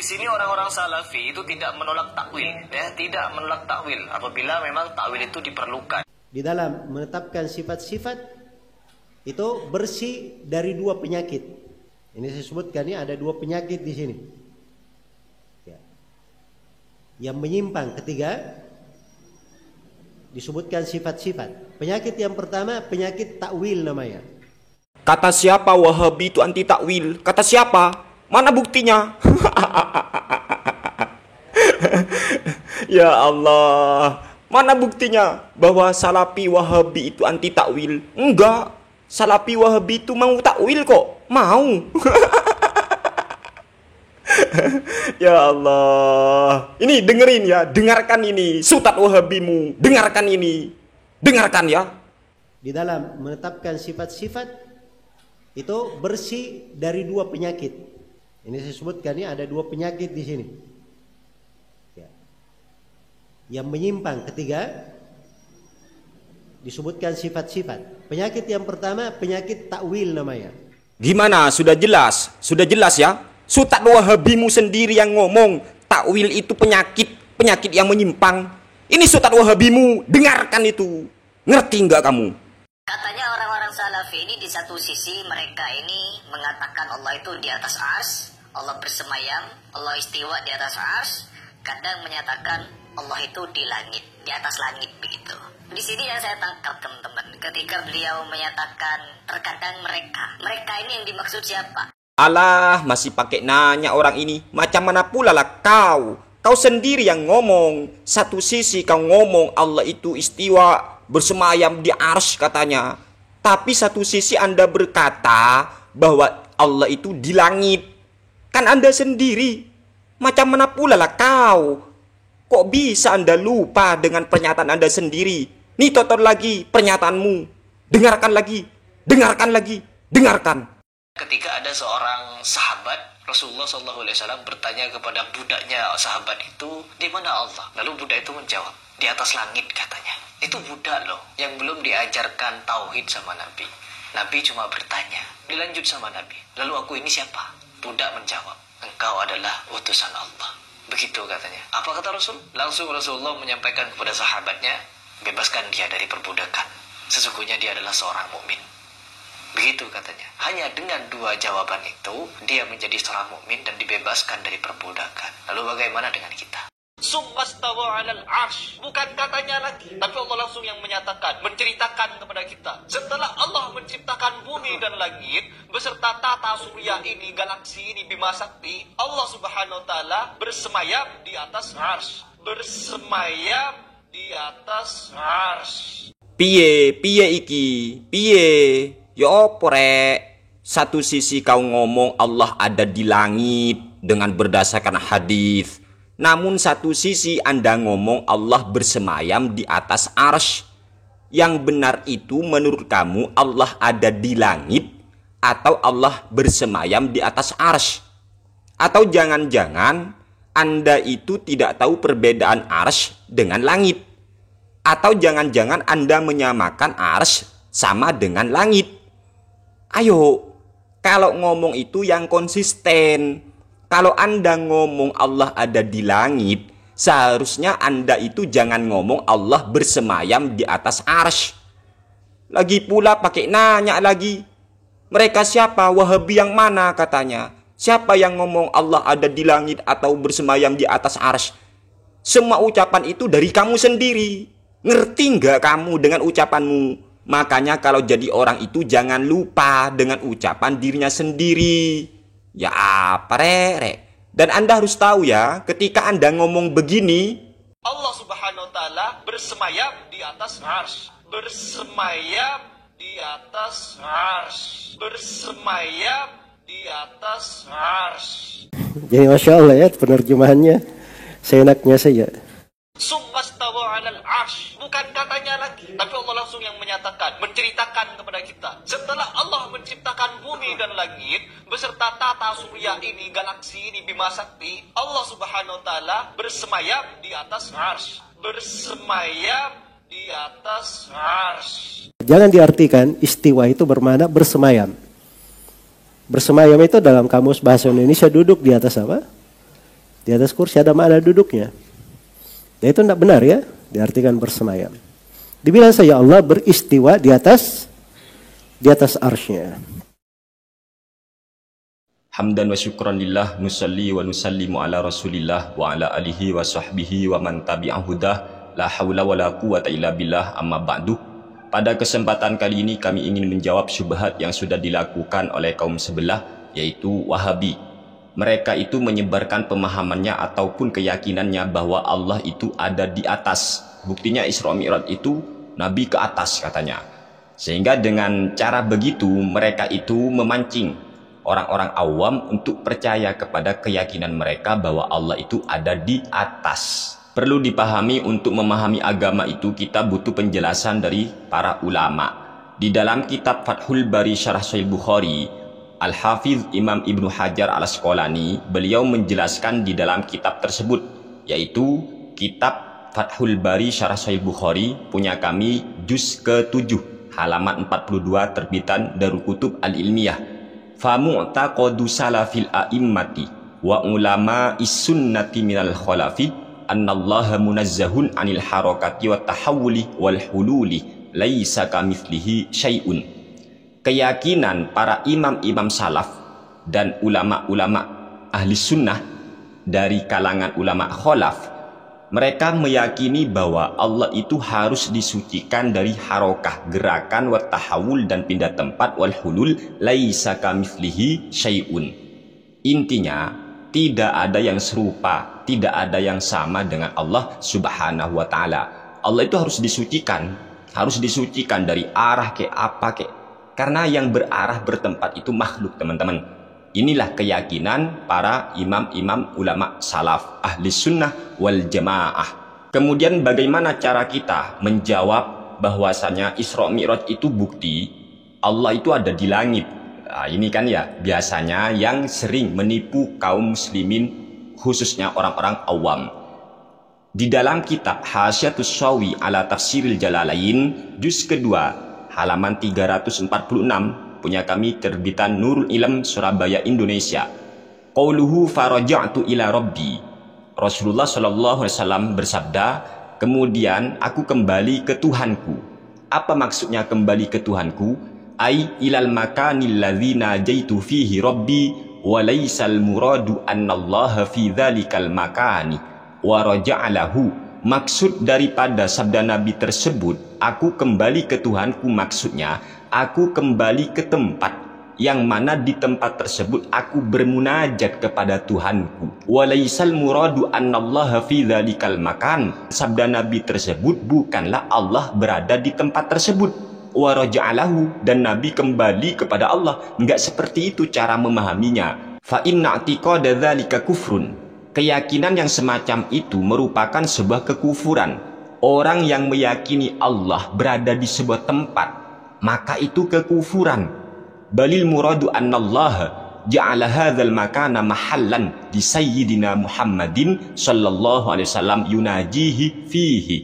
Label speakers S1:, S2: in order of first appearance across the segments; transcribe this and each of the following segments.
S1: Di sini orang-orang Salafi itu tidak menolak takwil, ya, tidak menolak takwil apabila memang takwil itu diperlukan.
S2: Di dalam menetapkan sifat-sifat itu bersih dari dua penyakit. Ini saya sebutkan ya, ada dua penyakit di sini. Ya. Yang menyimpang ketiga disebutkan sifat-sifat. Penyakit yang pertama penyakit takwil namanya.
S3: Kata siapa Wahabi itu anti takwil? Kata siapa? Mana buktinya? Ya Allah, mana buktinya bahwa Salafi Wahabi itu anti takwil? Enggak, Salafi Wahabi itu mau takwil kok, mau. Ya Allah, ini dengerin ya, dengarkan ini, Sutat Wahabimu, dengarkan ini, dengarkan ya.
S2: Di dalam menetapkan sifat-sifat itu bersih dari dua penyakit. Ini saya sebutkan ya, ada dua penyakit di sini. Ya. Yang menyimpang ketiga disebutkan sifat-sifat. Penyakit yang pertama penyakit takwil namanya.
S3: Gimana? Sudah jelas? Sudah jelas ya? Sutat Wahabimu sendiri yang ngomong takwil itu penyakit yang menyimpang. Ini Sutat Wahabimu, dengarkan itu. Ngerti nggak kamu?
S4: Katanya orang-orang Salafi ini di satu sisi mereka ini mengatakan Allah itu di atas ars, Allah bersemayam, Allah istiwa di atas ars. Kadang menyatakan Allah itu di langit, di atas langit begitu. Di sini yang saya tangkap teman-teman, ketika beliau menyatakan terkadang mereka ini yang dimaksud siapa?
S3: Alah, masih pakai nanya orang ini. Macam mana pula lah kau? Kau sendiri yang ngomong. Satu sisi kau ngomong Allah itu istiwa, bersemayam di arsy katanya. Tapi satu sisi Anda berkata bahwa Allah itu di langit. Kan Anda sendiri. Macam mana pula lah kau? Kok bisa Anda lupa dengan pernyataan Anda sendiri? Nih tonton lagi pernyataanmu. Dengarkan lagi. Dengarkan lagi. Dengarkan.
S1: Ketika ada seorang sahabat Rasulullah SAW bertanya kepada budaknya sahabat itu, di mana Allah? Lalu budak itu menjawab, di atas langit katanya. Itu budak loh, yang belum diajarkan tauhid sama Nabi. Nabi cuma bertanya, dilanjut sama Nabi. Lalu aku ini siapa? Budak menjawab, engkau adalah utusan Allah. Begitu katanya. Apa kata Rasul? Langsung Rasulullah menyampaikan kepada sahabatnya, bebaskan dia dari perbudakan. Sesungguhnya dia adalah seorang mukmin. Begitu katanya. Hanya dengan dua jawaban itu dia menjadi seorang mukmin dan dibebaskan dari perbudakan. Lalu bagaimana dengan kita? Summa stawa 'alal 'arsy. Bukan katanya lagi, tapi Allah langsung yang menyatakan, menceritakan kepada kita. Setelah Allah menciptakan bumi dan langit beserta tata surya ini, galaksi ini, Bima Sakti, Allah Subhanahu wa taala bersemayam di atas 'arsy. Bersemayam di atas 'arsy.
S3: Piye iki? Piye? Ya opo rek? Satu sisi kau ngomong Allah ada di langit dengan berdasarkan hadis. Namun satu sisi Anda ngomong Allah bersemayam di atas arsy. Yang benar itu menurut kamu Allah ada di langit atau Allah bersemayam di atas arsy? Atau jangan-jangan Anda itu tidak tahu perbedaan arsy dengan langit? Atau jangan-jangan Anda menyamakan arsy sama dengan langit? Ayo, kalau ngomong itu yang konsisten. Kalau Anda ngomong Allah ada di langit, seharusnya Anda itu jangan ngomong Allah bersemayam di atas arsy. Lagi pula pakai nanya lagi. Mereka siapa? Wahabi yang mana katanya? Siapa yang ngomong Allah ada di langit atau bersemayam di atas arsy? Semua ucapan itu dari kamu sendiri. Ngerti nggak kamu dengan ucapanmu? Makanya kalau jadi orang itu jangan lupa dengan ucapan dirinya sendiri. Ya apa rek? Dan Anda harus tahu ya, ketika Anda ngomong begini,
S1: Allah Subhanahu wa taala bersemayam di atas arsy. Bersemayam di atas arsy. Bersemayam di atas arsy.
S2: Jadi Masya Allah ya penerjemahannya seenaknya saja.
S1: Summa stawa 'alal 'arsy. Bukan katanya lagi, tapi Allah langsung yang menyatakan, menceritakan kepada kita. Setelah Allah menciptakan bumi dan langit beserta tata surya ini, galaksi ini, Bima Sakti, Allah Subhanahu wa taala bersemayam di atas arsy. Bersemayam di atas arsy.
S2: Jangan diartikan istiwa itu bermakna bersemayam. Bersemayam itu dalam kamus bahasa Indonesia duduk di atas apa? Di atas kursi ada makna duduknya. Dan itu tidak benar ya, diartikan bersemayam. Dibilang saja Allah beristiwa di atas arsy-Nya.
S3: Hamdan wa syukran lillah, nusalli wa nusallimu ala rasulillah wa ala alihi wa sahbihi wa man tabi'ahu hudah, la hawla wa la quwata illa billah, amma ba'du. Pada kesempatan kali ini kami ingin menjawab syubhat yang sudah dilakukan oleh kaum sebelah, yaitu Wahabi. Mereka itu menyebarkan pemahamannya ataupun keyakinannya bahwa Allah itu ada di atas. Buktinya Isra Mi'raj itu Nabi ke atas katanya. Sehingga dengan cara begitu mereka itu memancing orang-orang awam untuk percaya kepada keyakinan mereka bahwa Allah itu ada di atas. Perlu dipahami, untuk memahami agama itu kita butuh penjelasan dari para ulama. Di dalam kitab Fathul Bari Syarah Sahih Bukhari, Al-Hafiz Imam Ibnu Hajar Al-Asqalani, beliau menjelaskan di dalam kitab tersebut, yaitu kitab Fathul Bari Syarah Sahih Bukhari punya kami juz ke-7 halaman 42 terbitan Darul Kutub Al-Ilmiyah. Fa mu'taqadu salafil a'immati wa ulama is-sunnati minal khalafi annallaha munazzahun anil harakati wa tahawuli wal hululi laisa kamitslihi syai'un. Keyakinan para imam-imam salaf dan ulama-ulama ahli sunnah dari kalangan ulama khalaf, mereka meyakini bahwa Allah itu harus disucikan dari harokah, gerakan, wa tahawul dan pindah tempat, wal hulul laisa kamitslihi syai'un. Intinya tidak ada yang serupa, tidak ada yang sama dengan Allah Subhanahu wa taala. Allah itu harus disucikan dari arah ke apa ke. Karena yang berarah bertempat itu makhluk, teman-teman. Inilah keyakinan para imam-imam ulama salaf, ahli sunnah wal jamaah. Kemudian bagaimana cara kita menjawab bahwasanya Isra Mi'raj itu bukti Allah itu ada di langit? Nah, ini kan ya biasanya yang sering menipu kaum muslimin, khususnya orang-orang awam. Di dalam kitab Hasyatus Shawi ala Tafsiril Jalalain juz kedua halaman 346 punya kami terbitan Nurul Ilm Surabaya Indonesia. Qauluhu faraja'tu ila rabbi. Rasulullah sallallahu alaihi wasallam bersabda, kemudian aku kembali ke Tuhanku. Apa maksudnya kembali ke Tuhanku? Ai ilal makanil ladzi najaitu fihi rabbi wa laysal muradu annallaha fi dzalikal makani wa raja'alahu. Maksud daripada sabda Nabi tersebut, aku kembali ke Tuhanku, maksudnya aku kembali ke tempat yang mana di tempat tersebut aku bermunajat kepada Tuhanku. Walaisal muradu annallaha fi dzalikal makan. Sabda Nabi tersebut bukanlah Allah berada di tempat tersebut. Wa raja'alahu, dan Nabi kembali kepada Allah. Enggak seperti itu cara memahaminya. Fa inna i'tiqada dzalika kufrun. Keyakinan yang semacam itu merupakan sebuah kekufuran. Orang yang meyakini Allah berada di sebuah tempat, maka itu kekufuran. Balil muradu annallaha ja'ala hadzal makana mahallan di sayyidina Muhammadin sallallahu alaihi wasallam yunajihi fihi.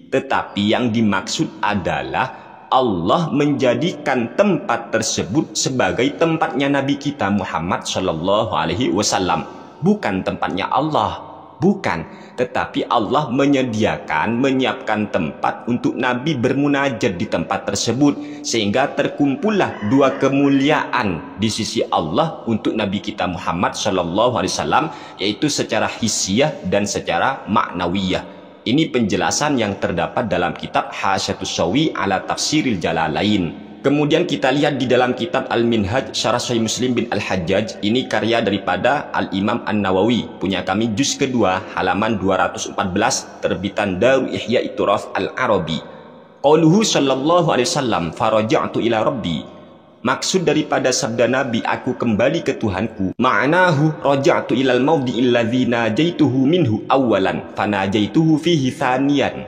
S3: Tetapi yang dimaksud adalah Allah menjadikan tempat tersebut sebagai tempatnya Nabi kita Muhammad sallallahu alaihi wasallam, bukan tempatnya Allah. Bukan, tetapi Allah menyiapkan tempat untuk Nabi bermunajat di tempat tersebut, sehingga terkumpullah dua kemuliaan di sisi Allah untuk Nabi kita Muhammad sallallahu alaihi wasallam, yaitu secara hissiyah dan secara maknawiyah. Ini penjelasan yang terdapat dalam kitab Hasyatus Shawi ala Tafsiril Jalalain. Kemudian kita lihat di dalam kitab Al-Minhaj Syarah Sahih Muslim bin Al-Hajjaj. Ini karya daripada Al-Imam An-Nawawi. Punya kami juz kedua halaman 214 terbitan Darul Ihya Ituraf Al-Arabi. Qauluhu sallallahu alaihi wasallam faraja'tu ila rabbi. Maksud daripada sabda Nabi, aku kembali ke Tuhanku. Ma'nahu raja'tu ilal mawdi'il ladzi najaituhu minhu awwalan fanajaituhu fihi thaniyan.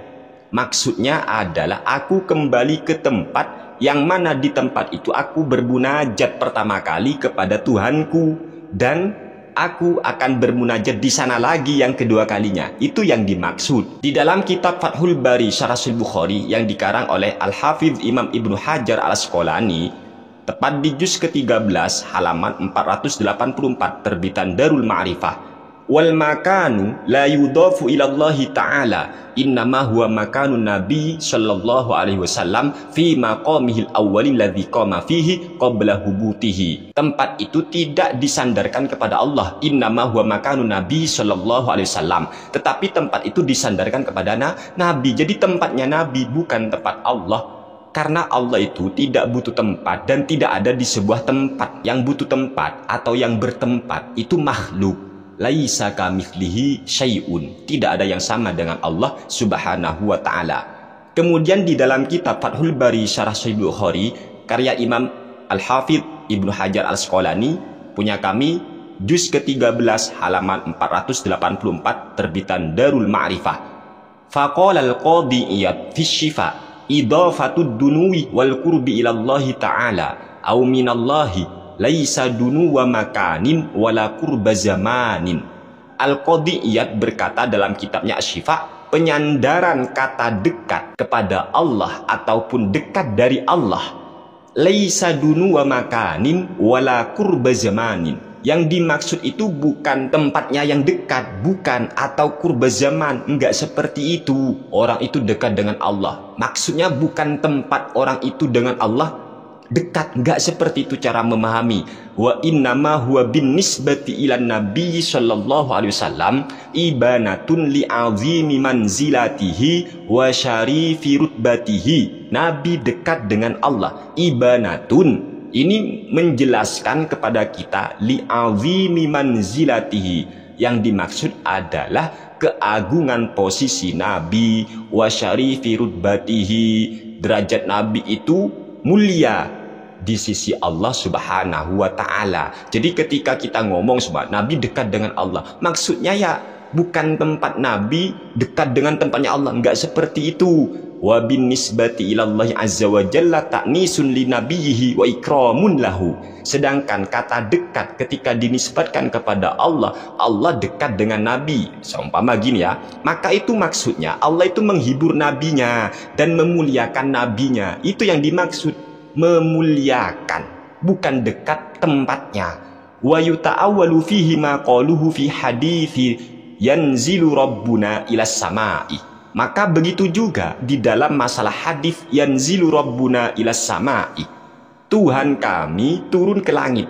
S3: Maksudnya adalah aku kembali ke tempat yang mana di tempat itu aku bermunajat pertama kali kepada Tuhanku, dan aku akan bermunajat di sana lagi yang kedua kalinya. Itu yang dimaksud. Di dalam kitab Fathul Bari Syarah Sahih Bukhari yang dikarang oleh Al-Hafiz Imam Ibnu Hajar Al-Asqalani, tepat di juz ke-13 halaman 484 terbitan Darul Ma'rifah. wal makanu la yudafu ila Allah ta'ala innama huwa makanun nabi sallallahu alaihi wasallam fi maqamihil awwalil ladzi qama fihi qabla hubutihi. Tempat itu tidak disandarkan kepada Allah, innama huwa makanun nabi sallallahu alaihi wasallam, tetapi tempat itu disandarkan kepada nabi. Jadi tempatnya nabi, bukan tempat Allah. Karena Allah itu tidak butuh tempat dan tidak ada di sebuah tempat. Yang butuh tempat atau yang bertempat itu makhluk. Laisa kamitslihi syai'un. Tidak ada yang sama dengan Allah Subhanahu wa taala. Kemudian di dalam kitab Fathul Bari Syarah Sahih Bukhari karya Imam Al-Hafidz Ibnu Hajar Al-Asqalani punya kami, juz ke-13 halaman 484 terbitan Darul Ma'rifah. Faqala al-Qadhi Iyad fi Syifa idafatud dunuwi wal qurbi ila Allah ta'ala au minallahi laisa dunu wa makanin wala qurba zamanin. Al-Qadhi Iyad berkata dalam kitabnya Asy-Syifa, penyandaran kata dekat kepada Allah ataupun dekat dari Allah, laisa dunu wa makanin wala qurba zamanin. Yang dimaksud itu bukan tempatnya yang dekat, bukan, atau qurba zaman, enggak seperti itu. Orang itu dekat dengan Allah. Maksudnya bukan tempat orang itu dengan Allah dekat, enggak seperti itu cara memahami. Wa innama huwa bin nisbati ilan nabi sallallahu alaihi wasallam ibanatun li azimi manzilatihi wa syarifi rutbatihi. Nabi dekat dengan Allah, ibanatun, ini menjelaskan kepada kita li azimi manzilatihi. Yang dimaksud adalah keagungan posisi Nabi, wa syarifi rutbatihi, derajat Nabi itu mulia di sisi Allah Subhanahu wa taala. Jadi ketika kita ngomong sebab Nabi dekat dengan Allah, maksudnya ya bukan tempat Nabi dekat dengan tempatnya Allah, enggak seperti itu. Wa bin nisbati ila Allah azza wa jalla ta'nisun li nabiyhi wa ikramun lahu. Sedangkan kata dekat ketika dinisbatkan kepada Allah, Allah dekat dengan Nabi. Seumpama gini ya, maka itu maksudnya Allah itu menghibur nabinya dan memuliakan nabinya. Itu yang dimaksud memuliakan, bukan dekat tempatnya. Wa yuta'awwalu fihi ma qaluhu fi hadithi yanzilu rabbuna ilas sama'i. Maka begitu juga di dalam masalah hadis yanzilu rabbuna ilas sama'i, Tuhan kami turun ke langit.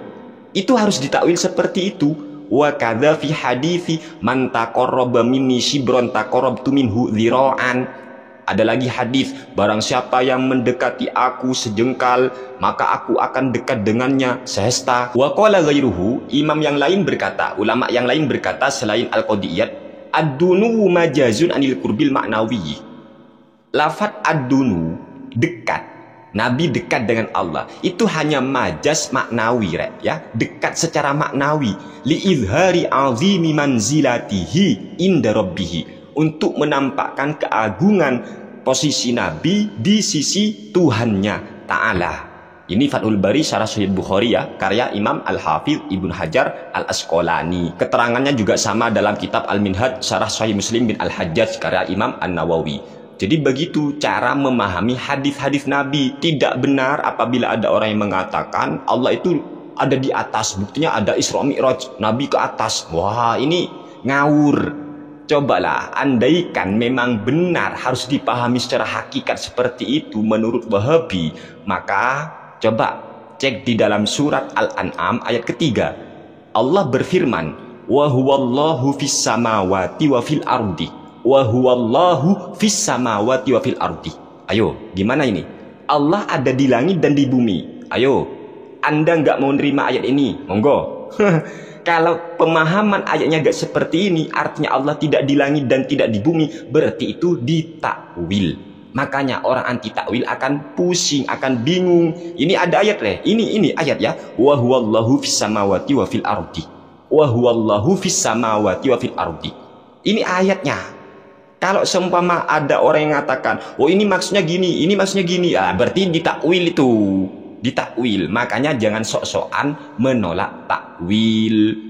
S3: Itu harus ditakwil seperti itu. Wa kadza fi hadithi man taqarraba minni shibron taqarrabtu minhu dzira'an. Ada lagi hadis, barang siapa yang mendekati aku sejengkal, maka aku akan dekat dengannya sehesta. Wa qala ghairuhu, imam yang lain berkata, ulama yang lain berkata selain Al-Qadhi Iyad, ad-dunu majazun anil qurbil ma'nawi. Lafaz ad-dunu, dekat, Nabi dekat dengan Allah, itu hanya majaz maknawi, ya, dekat secara maknawi, li izhari azimi manzilatihi inda rabbih, untuk menampakkan keagungan posisi Nabi di sisi Tuhannya Ta'ala. Ini Fathul Bari Syarah Sahih Bukhari ya, karya Imam Al-Hafidz Ibnu Hajar Al-Asqalani. Keterangannya juga sama dalam kitab Al-Minhaj Syarah Sahih Muslim bin Al-Hajjaj karya Imam An-Nawawi. Jadi begitu cara memahami hadis-hadis Nabi. Tidak benar apabila ada orang yang mengatakan Allah itu ada di atas, buktinya ada Isra Mi'raj, Nabi ke atas. Wah, ini ngawur. Cobalah, andaikan memang benar harus dipahami secara hakikat seperti itu menurut Wahabi, maka coba cek di dalam surat Al-An'am ayat ketiga. Allah berfirman, wa huwallahu fis samawati wa fil ardi. Wa huwallahu fis samawati wa fil ardi. Ayo, gimana ini? Allah ada di langit dan di bumi. Ayo, Anda nggak mau nerima ayat ini? Monggo. Kalau pemahaman ayatnya gak seperti ini, artinya Allah tidak di langit dan tidak di bumi, berarti itu ditakwil. Makanya orang anti takwil akan pusing, akan bingung. Ini ada ayat ini ayat ya. Wa huwallahu fis samawati wa fil ardi. Wa huwallahu fis samawati wa fil ardi. Ini ayatnya. Kalau seumpama ada orang yang mengatakan, oh ini maksudnya gini, ini maksudnya gini, berarti ditakwil itu. Ditakwil. Makanya jangan sok-sokan menolak takwil.